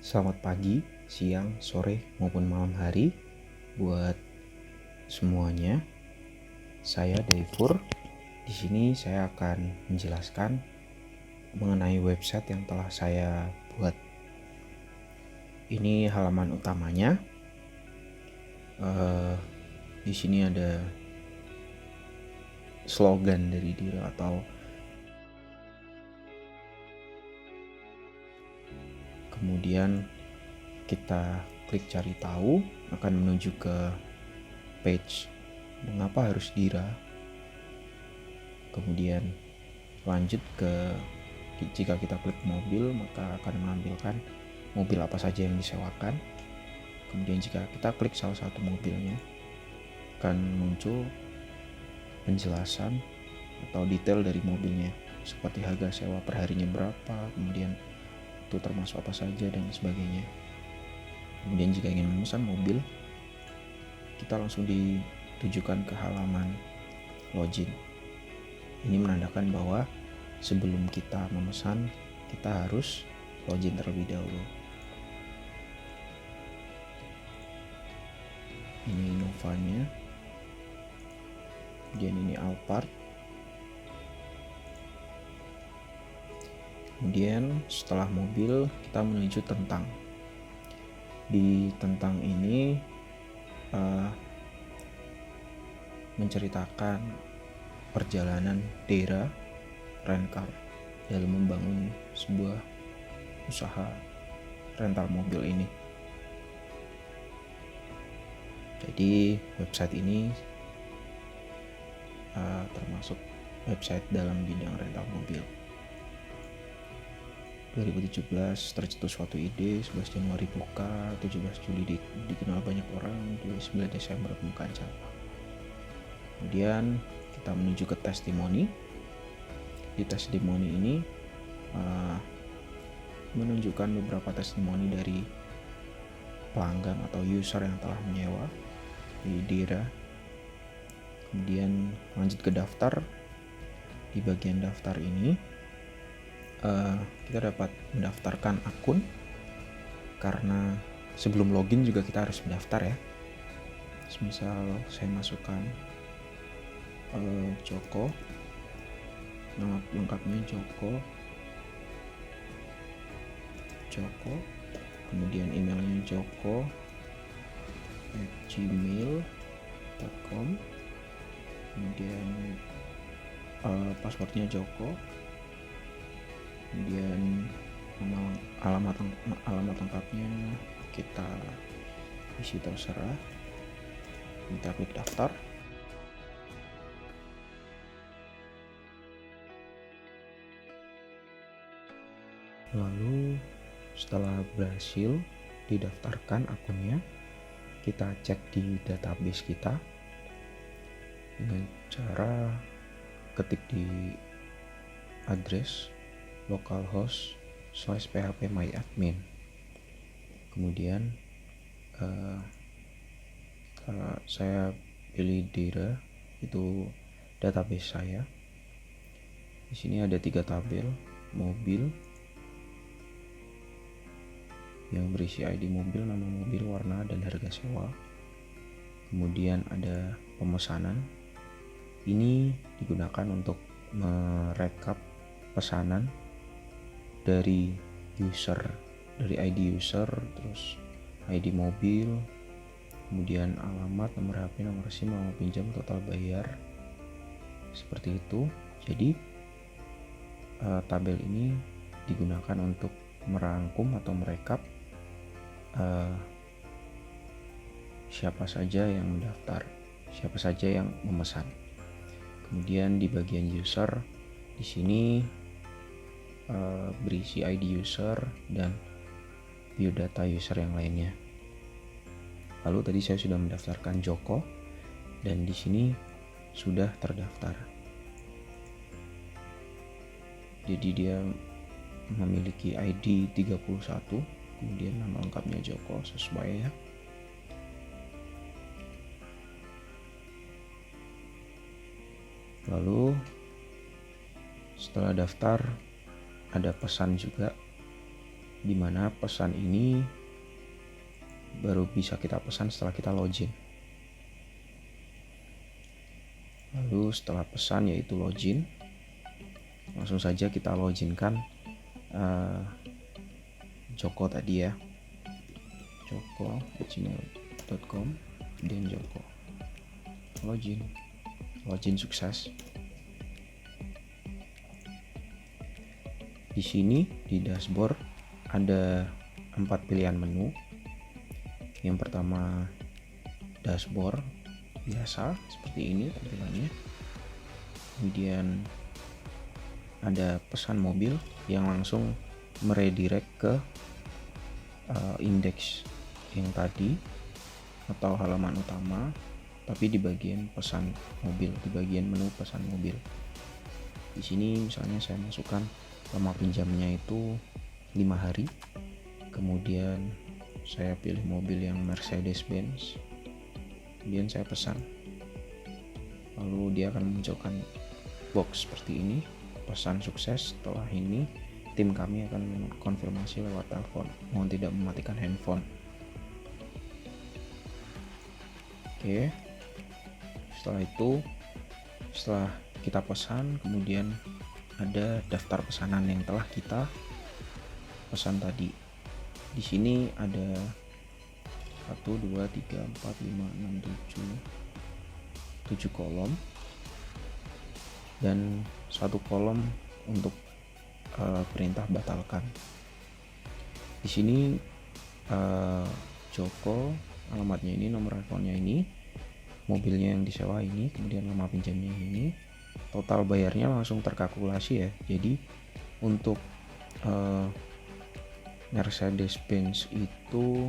Selamat pagi, siang, sore, maupun malam hari buat semuanya. Saya Daifur. Di sini saya akan menjelaskan mengenai website yang telah saya buat. Ini halaman utamanya. Di sini ada slogan dari diri atau kemudian kita klik cari tahu, akan menuju ke page mengapa harus Dira. Kemudian lanjut ke jika kita klik mobil maka akan menampilkan mobil apa saja yang disewakan. Kemudian jika kita klik salah satu mobilnya akan muncul penjelasan atau detail dari mobilnya, seperti harga sewa per harinya berapa, kemudian itu termasuk apa saja dan sebagainya. Kemudian jika ingin memesan mobil, kita langsung ditujukan ke halaman login. Ini menandakan bahwa sebelum kita memesan, kita harus login terlebih dahulu. Ini Novanya, kemudian ini Alphard. Kemudian setelah mobil, kita menuju tentang. Di tentang ini menceritakan perjalanan Dera Rencar dalam membangun sebuah usaha rental mobil ini. Jadi website ini termasuk website dalam bidang rental mobil. 2017 tercetus suatu ide, 11 Januari buka, 17 Juli dikenal banyak orang, 29 Desember pembukaan cabang. Kemudian kita menuju ke testimoni. Di testimoni ini menunjukkan beberapa testimoni dari pelanggan atau user yang telah menyewa di Dira. Kemudian lanjut ke daftar. Di bagian daftar ini kita dapat mendaftarkan akun, karena sebelum login juga kita harus mendaftar ya. Misal saya masukkan Joko, nama lengkapnya Joko, kemudian emailnya joko@gmail.com, kemudian passwordnya Joko, kemudian alamat lengkapnya kita isi terserah, kita klik daftar. Lalu setelah berhasil didaftarkan akunnya, kita cek di database kita dengan cara ketik di address localhost/phpMyAdmin. Kemudian saya pilih Dira, itu database saya. Di sini ada 3 tabel: mobil yang berisi ID mobil, nama mobil, warna, dan harga sewa. Kemudian ada pemesanan. Ini digunakan untuk merekap pesanan dari user, dari ID user, terus ID mobil, kemudian alamat, nomor HP, nomor SIM, nomor pinjam, total bayar, seperti itu. Jadi tabel ini digunakan untuk merangkum atau merekap siapa saja yang mendaftar, siapa saja yang memesan. Kemudian di bagian user, di sini berisi ID user dan biodata user yang lainnya. Lalu tadi saya sudah mendaftarkan Joko dan di sini sudah terdaftar. Jadi dia memiliki ID 31, kemudian nama lengkapnya Joko, sesuai ya. Lalu setelah daftar ada pesan juga. dimana pesan ini baru bisa kita pesan setelah kita login. Lalu setelah pesan yaitu login, langsung saja kita loginkan Joko tadi ya, joko@gmail.com, dan Joko login sukses. Di sini di dashboard ada 4 pilihan menu. Yang pertama dashboard biasa seperti ini tampilannya. Kemudian ada pesan mobil yang langsung meredirect ke indeks yang tadi atau halaman utama, tapi di bagian pesan mobil, di bagian menu pesan mobil. Di sini misalnya saya masukkan lama pinjamnya itu 5 hari. Kemudian saya pilih mobil yang Mercedes-Benz. Kemudian saya pesan. Lalu dia akan munculkan box seperti ini, pesan sukses. Setelah ini tim kami akan konfirmasi lewat telepon. Mohon tidak mematikan handphone. Oke. Setelah itu, setelah kita pesan, kemudian ada daftar pesanan yang telah kita pesan tadi. Di sini ada 1, 2, 3, 4, 5, 6, 7 kolom dan 1 kolom untuk perintah batalkan. Di sini Joko, alamatnya ini, nomor handphonenya ini, mobilnya yang disewa ini, kemudian lama pinjamnya ini, total bayarnya langsung terkalkulasi ya. Jadi untuk Mercedes-Benz itu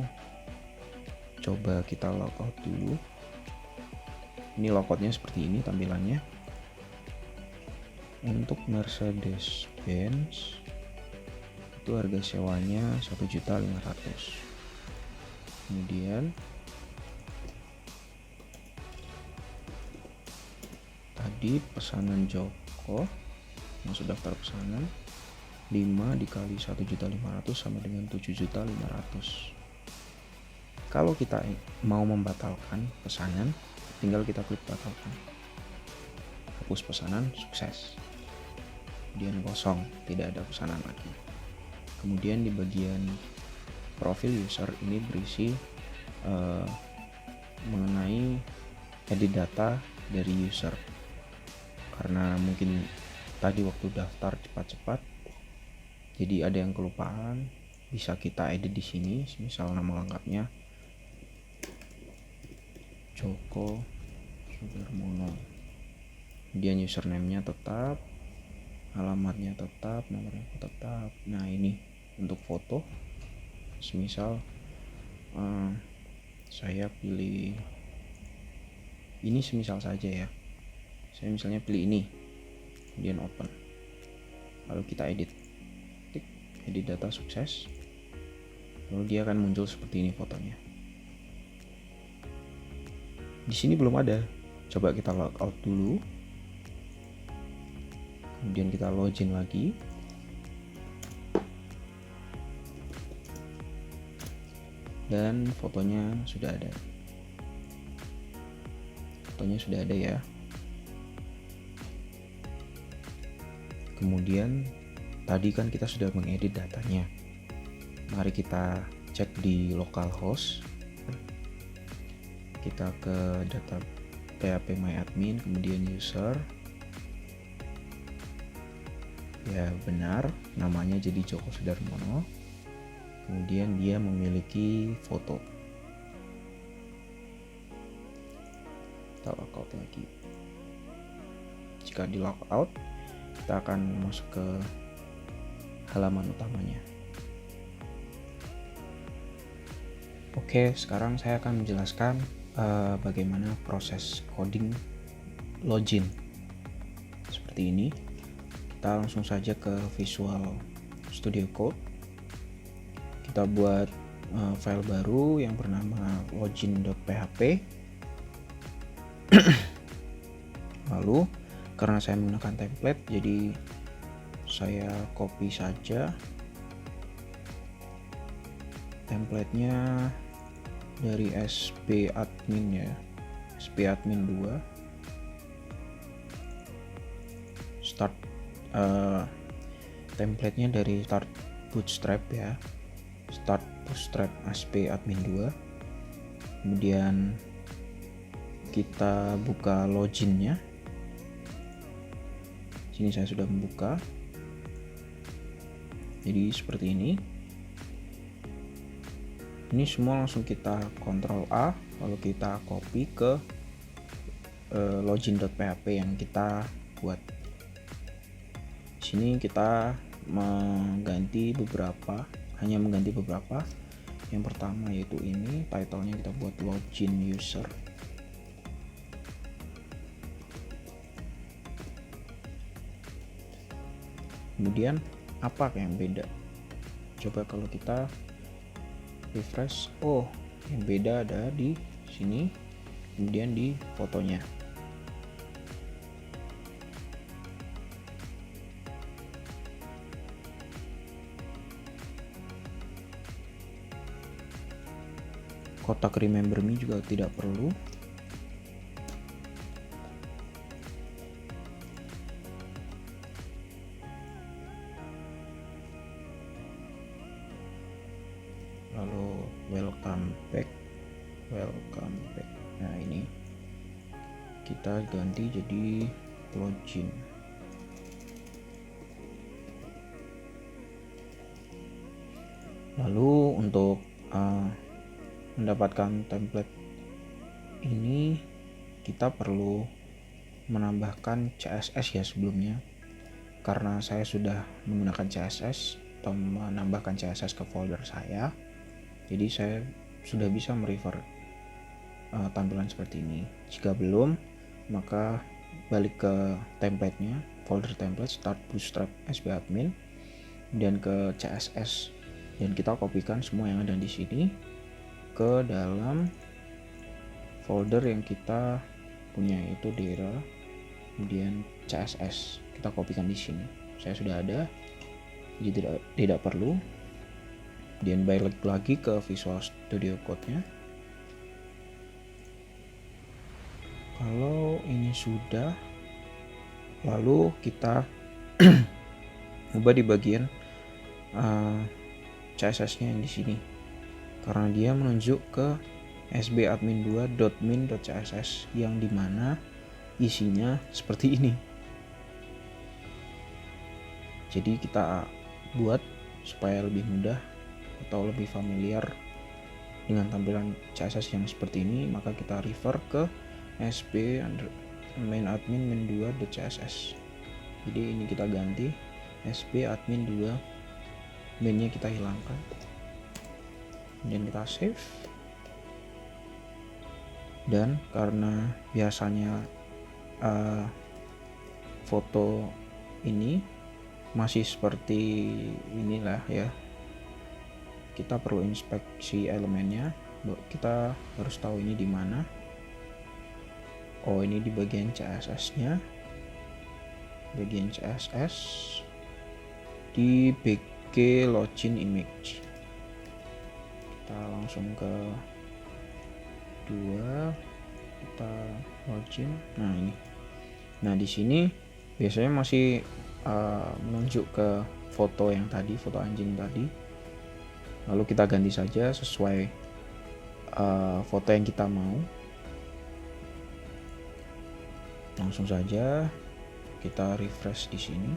coba kita logout dulu. Ini logoutnya seperti ini tampilannya. Untuk Mercedes-Benz itu harga sewanya 1.500.000. Kemudian tadi pesanan Joko, masuk daftar pesanan, 5 dikali 1.500.000 sama dengan 7.500.000. Kalau kita mau membatalkan pesanan, tinggal kita klik batalkan. Hapus pesanan, sukses. Kemudian kosong, tidak ada pesanan lagi. Kemudian di bagian profil user ini berisi mengenai edit data dari user. Karena mungkin tadi waktu daftar cepat-cepat, jadi ada yang kelupaan, bisa kita edit di sini. Misal nama lengkapnya Joko Sudarmono. Kemudian username-nya tetap, alamatnya tetap, nomornya tetap. Nah ini untuk foto, semisal saya pilih ini, semisal saja ya, saya misalnya pilih ini, kemudian open, lalu kita edit, klik edit data, sukses. Lalu dia akan muncul seperti ini fotonya. Di sini belum ada, coba kita log out dulu. Kemudian kita login lagi. Dan fotonya sudah ada. Fotonya sudah ada ya. Kemudian tadi kan kita sudah mengedit datanya. Mari kita cek di localhost. Kita ke data phpMyAdmin, kemudian user. Ya benar, namanya jadi Joko Sudarmono. Kemudian dia memiliki foto. Kita logout lagi. Jika di logout, kita akan masuk ke halaman utamanya. Oke, sekarang saya akan menjelaskan bagaimana proses coding login. Seperti ini. Kita langsung saja ke Visual Studio Code. Kita buat file baru yang bernama login.php. Lalu karena saya menggunakan template, jadi saya copy saja Templatenya dari spadmin ya, spadmin 2. Start templatenya dari start bootstrap ya, start bootstrap spadmin 2. Kemudian kita buka loginnya. Sini saya sudah membuka. Jadi seperti ini. Ini semua langsung kita Ctrl A, lalu kita copy ke login.php yang kita buat. Di sini kita hanya mengganti beberapa. Yang pertama yaitu ini, title-nya kita buat login user. Kemudian apa yang beda? Coba kalau kita refresh, oh yang beda ada di sini, kemudian di fotonya. Kotak remember me juga tidak perlu. Lalu welcome back. Nah ini kita ganti jadi login. Lalu untuk mendapatkan template ini kita perlu menambahkan CSS ya sebelumnya, karena saya sudah menggunakan CSS atau menambahkan CSS ke folder saya, jadi saya sudah bisa merefer tampilan seperti ini. Jika belum, maka balik ke templatenya, folder template start bootstrap spadmin, dan ke CSS, dan kita kopikan semua yang ada di sini ke dalam folder yang kita punya, yaitu Dera, kemudian CSS kita kopikan di sini. Saya sudah ada, jadi tidak perlu. Kemudian balik lagi ke Visual Studio Code-nya. Kalau ini sudah, lalu kita ubah di bagian CSS-nya yang di sini, karena dia menunjuk ke sbadmin2.min.css yang dimana isinya seperti ini. Jadi kita buat supaya lebih mudah atau lebih familiar dengan tampilan CSS yang seperti ini, maka kita refer ke sbadmin2.css. Jadi ini kita ganti sbadmin2, mainnya kita hilangkan, kemudian kita save. Dan karena biasanya foto ini masih seperti inilah ya, kita perlu inspeksi elemennya. Kita harus tahu ini di mana. Oh, ini di bagian CSS-nya, bagian CSS di BG login image. Kita langsung ke 2, kita login. Nah ini, nah di sini biasanya masih menunjuk ke foto yang tadi, foto anjing tadi. Lalu kita ganti saja sesuai foto yang kita mau. Langsung saja kita refresh di sini.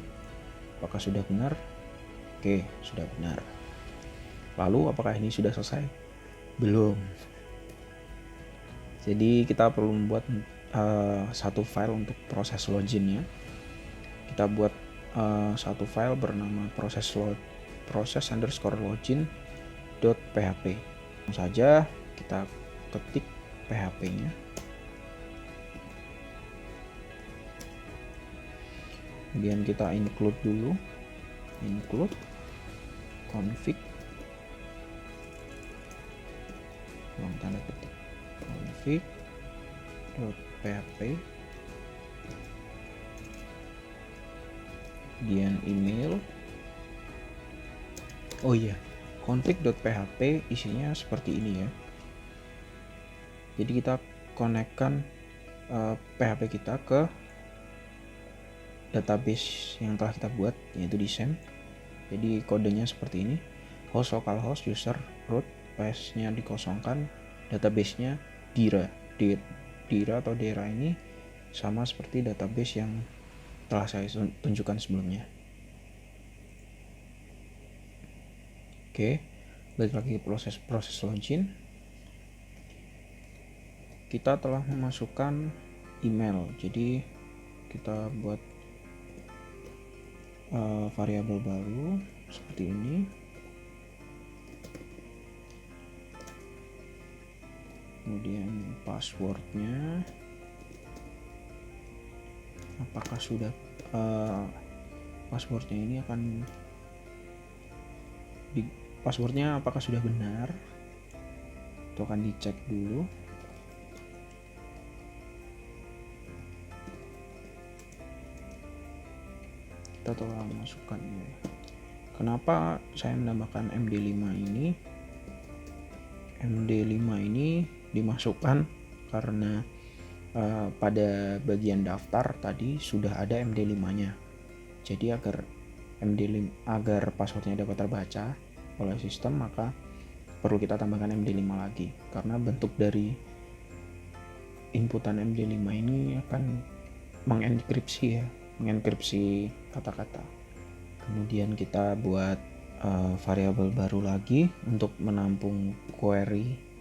Apakah sudah benar? Oke, sudah benar. Lalu apakah ini sudah selesai? Belum. Jadi kita perlu membuat satu file untuk proses loginnya. Kita buat satu file bernama process_login.php. Langsung saja kita ketik PHP-nya. Kemudian kita include dulu, include config, dalam tanda petik, config.php, kemudian email. Oh iya, config.php isinya seperti ini ya. Jadi kita konekkan PHP kita ke database yang telah kita buat, yaitu di SAM. Jadi kodenya seperti ini: host localhost user root, PS-nya dikosongkan, database-nya Dira. Dira atau Dera ini sama seperti database yang telah saya tunjukkan sebelumnya. Oke, balik lagi ke proses login. Kita telah memasukkan email, jadi kita buat variabel baru seperti ini. Kemudian passwordnya, apakah sudah passwordnya ini akan passwordnya apakah sudah benar, itu akan dicek dulu. Kita telah masukkan ini. Kenapa saya menambahkan MD5 ini? MD5 ini dimasukkan karena pada bagian daftar tadi sudah ada MD5-nya. Jadi agar passwordnya dapat terbaca oleh sistem, maka perlu kita tambahkan MD5 lagi, karena bentuk dari inputan MD5 ini akan mengenkripsi kata-kata. Kemudian kita buat variabel baru lagi untuk menampung query.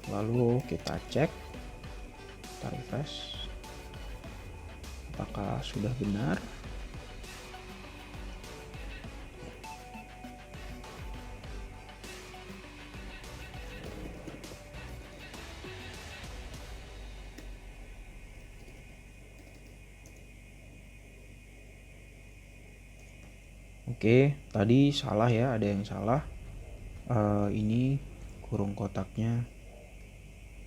Lalu kita cek, kita refresh apakah sudah benar. Oke, tadi salah ya, ada yang salah. Ini kurung kotaknya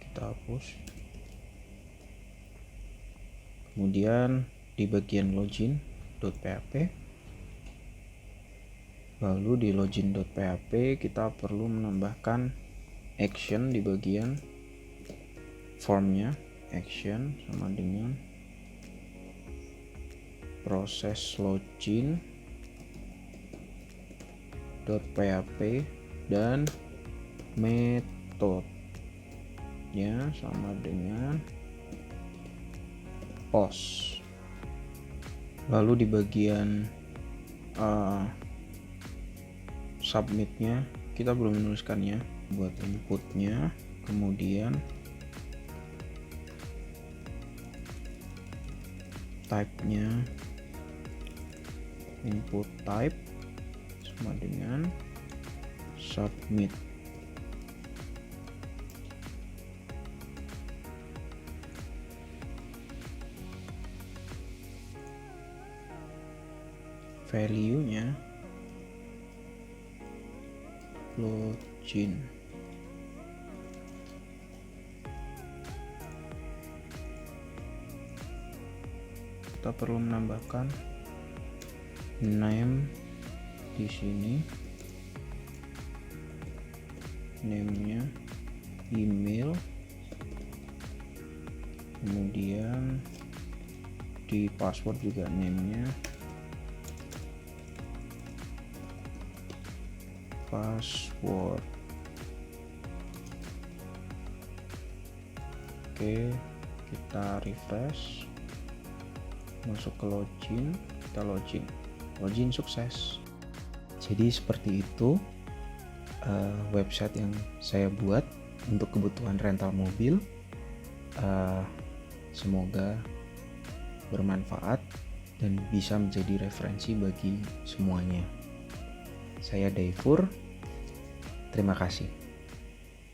kita hapus. Kemudian di bagian login.php, lalu di login.php kita perlu menambahkan action di bagian formnya. Action sama dengan proses login.php dan metodenya sama dengan post. Lalu di bagian submitnya kita belum menuliskannya, buat inputnya, kemudian type-nya input type sama dengan submit. Value-nya login. Kita perlu menambahkan name di sini. Name-nya email, kemudian di password juga name-nya password. Oke, kita refresh, masuk ke login, kita login sukses. Jadi seperti itu website yang saya buat untuk kebutuhan rental mobil. Semoga bermanfaat dan bisa menjadi referensi bagi semuanya. Saya Daifur, terima kasih.